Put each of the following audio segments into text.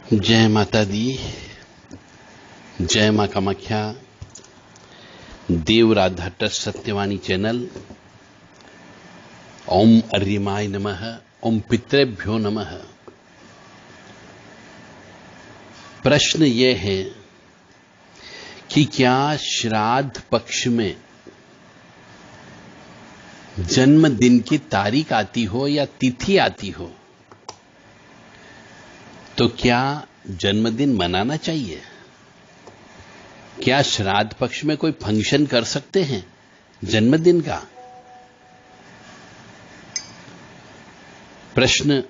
जय माता दी, जय मां कामाख्या। देव राधा ट्रस्ट सत्यवाणी चैनल। ओम अर्यमाय नमः, ओम पितृभ्यो नमः। प्रश्न ये है कि क्या श्राद्ध पक्ष में जन्मदिन की तारीख आती हो या तिथि आती हो तो क्या जन्मदिन मनाना चाहिए? क्या श्राद्ध पक्ष में कोई फंक्शन कर सकते हैं जन्मदिन का? प्रश्न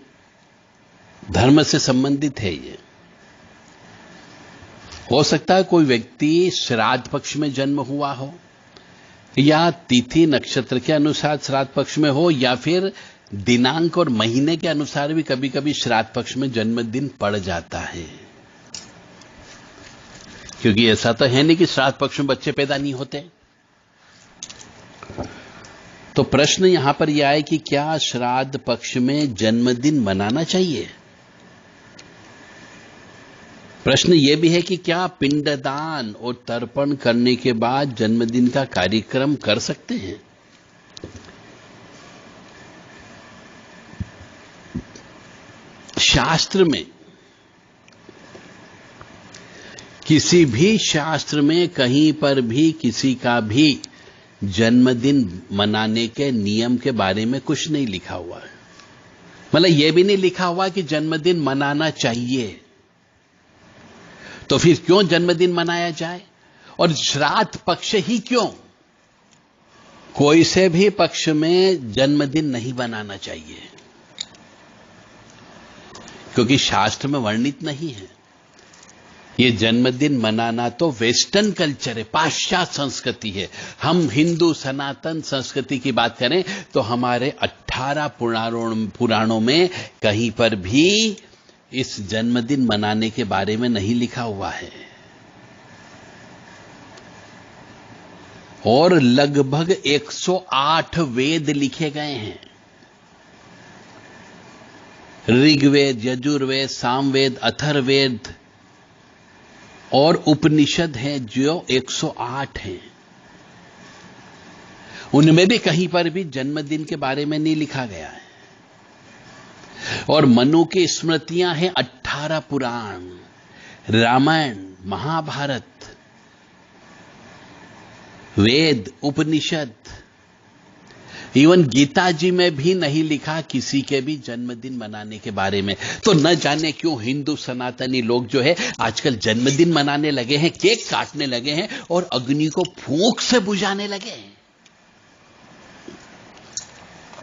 धर्म से संबंधित है। ये हो सकता है कोई व्यक्ति श्राद्ध पक्ष में जन्म हुआ हो या तिथि नक्षत्र के अनुसार श्राद्ध पक्ष में हो या फिर दिनांक और महीने के अनुसार भी कभी कभी श्राद्ध पक्ष में जन्मदिन पड़ जाता है। क्योंकि ऐसा तो है नहीं कि श्राद्ध पक्ष में बच्चे पैदा नहीं होते। तो प्रश्न यहां पर यह है कि क्या श्राद्ध पक्ष में जन्मदिन मनाना चाहिए? प्रश्न यह भी है कि क्या पिंडदान और तर्पण करने के बाद जन्मदिन का कार्यक्रम कर सकते हैं? शास्त्र में, किसी भी शास्त्र में कहीं पर भी किसी का भी जन्मदिन मनाने के नियम के बारे में कुछ नहीं लिखा हुआ है। मतलब यह भी नहीं लिखा हुआ कि जन्मदिन मनाना चाहिए। तो फिर क्यों जन्मदिन मनाया जाए? और श्राद्ध पक्ष ही क्यों? कोई से भी पक्ष में जन्मदिन नहीं मनाना चाहिए, क्योंकि शास्त्र में वर्णित नहीं है। ये जन्मदिन मनाना तो वेस्टर्न कल्चर है, पाश्चात्य संस्कृति है। हम हिंदू सनातन संस्कृति की बात करें तो हमारे 18 पुराणों में कहीं पर भी इस जन्मदिन मनाने के बारे में नहीं लिखा हुआ है। और लगभग 108 वेद लिखे गए हैं। ऋग्वेद, यजुर्वेद, सामवेद, अथर्ववेद और उपनिषद हैं जो 108 हैं। उनमें भी कहीं पर भी जन्मदिन के बारे में नहीं लिखा गया है। और मनु की स्मृतियां हैं 18 पुराण, रामायण, महाभारत, वेद, उपनिषद, इवन गीता जी में भी नहीं लिखा किसी के भी जन्मदिन मनाने के बारे में। तो न जाने क्यों हिंदू सनातनी लोग जो है आजकल जन्मदिन मनाने लगे हैं, केक काटने लगे हैं और अग्नि को फूंक से बुझाने लगे हैं।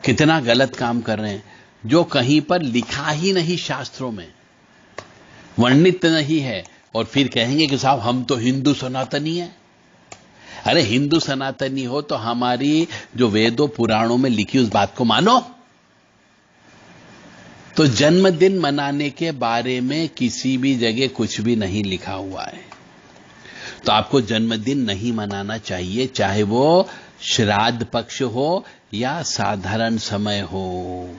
कितना गलत काम कर रहे हैं, जो कहीं पर लिखा ही नहीं, शास्त्रों में वर्णित नहीं है। और फिर कहेंगे कि साहब हम तो हिंदू सनातनी हैं। अरे हिंदू सनातनी हो तो हमारी जो वेदों पुराणों में लिखी उस बात को मानो। तो जन्मदिन मनाने के बारे में किसी भी जगह कुछ भी नहीं लिखा हुआ है। तो आपको जन्मदिन नहीं मनाना चाहिए, चाहे वो श्राद्ध पक्ष हो या साधारण समय हो।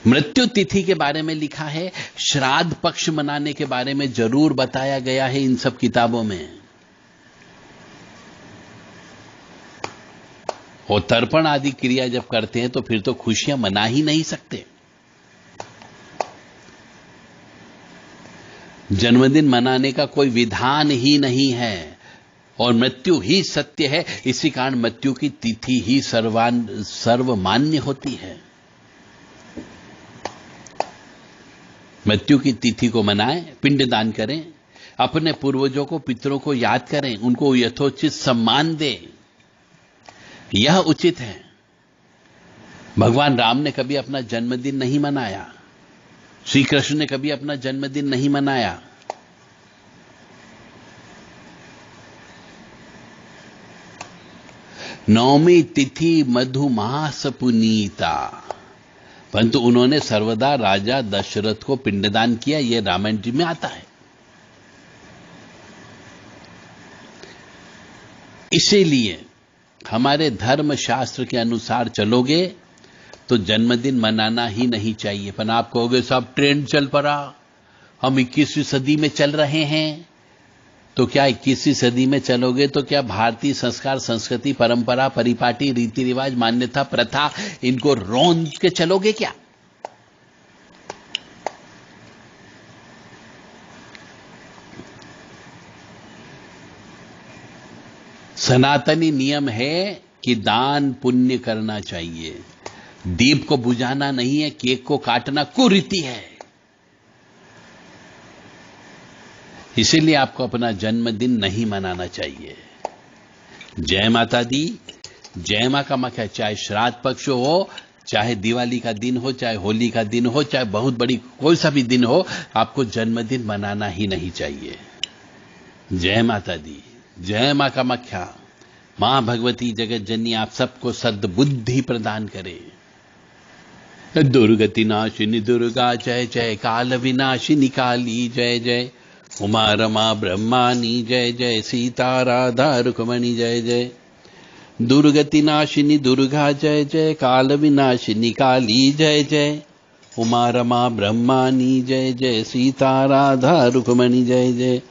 मृत्यु तिथि के बारे में लिखा है, श्राद्ध पक्ष मनाने के बारे में जरूर बताया गया है इन सब किताबों में। और तर्पण आदि क्रिया जब करते हैं तो फिर तो खुशियां मना ही नहीं सकते। जन्मदिन मनाने का कोई विधान ही नहीं है और मृत्यु ही सत्य है। इसी कारण मृत्यु की तिथि ही सर्वमान्य होती है। मृत्यु की तिथि को मनाएं, पिंडदान करें, अपने पूर्वजों को, पितरों को याद करें, उनको यथोचित सम्मान दें। यह उचित है। भगवान राम ने कभी अपना जन्मदिन नहीं मनाया, श्री कृष्ण ने कभी अपना जन्मदिन नहीं मनाया। नवमी तिथि मधुमास पुनीता, परंतु उन्होंने सर्वदा राजा दशरथ को पिंडदान किया। यह रामायण जी में आता है। इसीलिए हमारे धर्म शास्त्र के अनुसार चलोगे तो जन्मदिन मनाना ही नहीं चाहिए। पर आप कहोगे सब ट्रेंड चल पड़ा, हम 21वीं सदी में चल रहे हैं। तो क्या 21वीं सदी में चलोगे तो क्या भारतीय संस्कार, संस्कृति, परंपरा, परिपाटी, रीति रिवाज, मान्यता, प्रथा, इनको रौंद के चलोगे क्या? सनातनी नियम है कि दान पुण्य करना चाहिए, दीप को बुझाना नहीं है, केक को काटना कुरीति है। इसीलिए आपको अपना जन्मदिन नहीं मनाना चाहिए। जय माता दी। जय मां का मत है, चाहे श्राद्ध पक्ष हो, चाहे दिवाली का दिन हो, चाहे होली का दिन हो, चाहे बहुत बड़ी कोई सा भी दिन हो, आपको जन्मदिन मनाना ही नहीं चाहिए। जय माता दी। जय मां कामाख्या। मां भगवती जगत जननी आप सबको सद्बुद्धि प्रदान करे। दुर्गति नाशिनी दुर्गा जय जय, काल विनाशिनी काली जय जय, उमा रमा ब्रह्मानी जय जय, सीता राधा रुक्मणी जय जय। दुर्गति नाशिनी दुर्गा जय जय, काल विनाशिनी काली जय जय, उमा रमा ब्रह्मानी जय जय, सीता राधा रुक्मणी जय जय।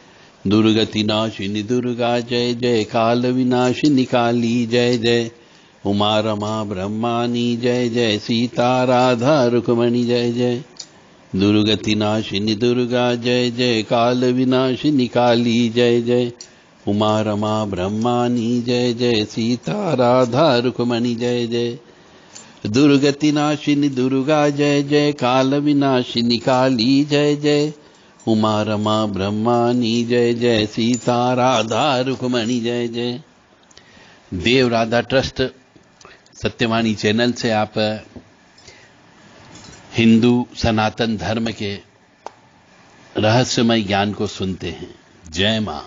दुर्गति नाशिनी दुर्गा जय जय, काल विनाशिनी काली जय जय, उमा रमा ब्रह्मानी जय जय, सीता राधा रुक्मणी जय जय। दुर्गति नाशिनी दुर्गा जय जय, काल विनाशिनी काली जय जय, उमा रमा ब्रह्मानी जय जय, सीता राधा रुक्मणी जय जय। दुर्गति नाशिनी दुर्गा जय जय, काल विनाशिनी काली जय जय, उमा रमा ब्रह्मानी जय जय, सीता राधा रुक्मणी जय जय। देव राधा ट्रस्ट सत्यवाणी चैनल से आप हिंदू सनातन धर्म के रहस्यमय ज्ञान को सुनते हैं। जय मां।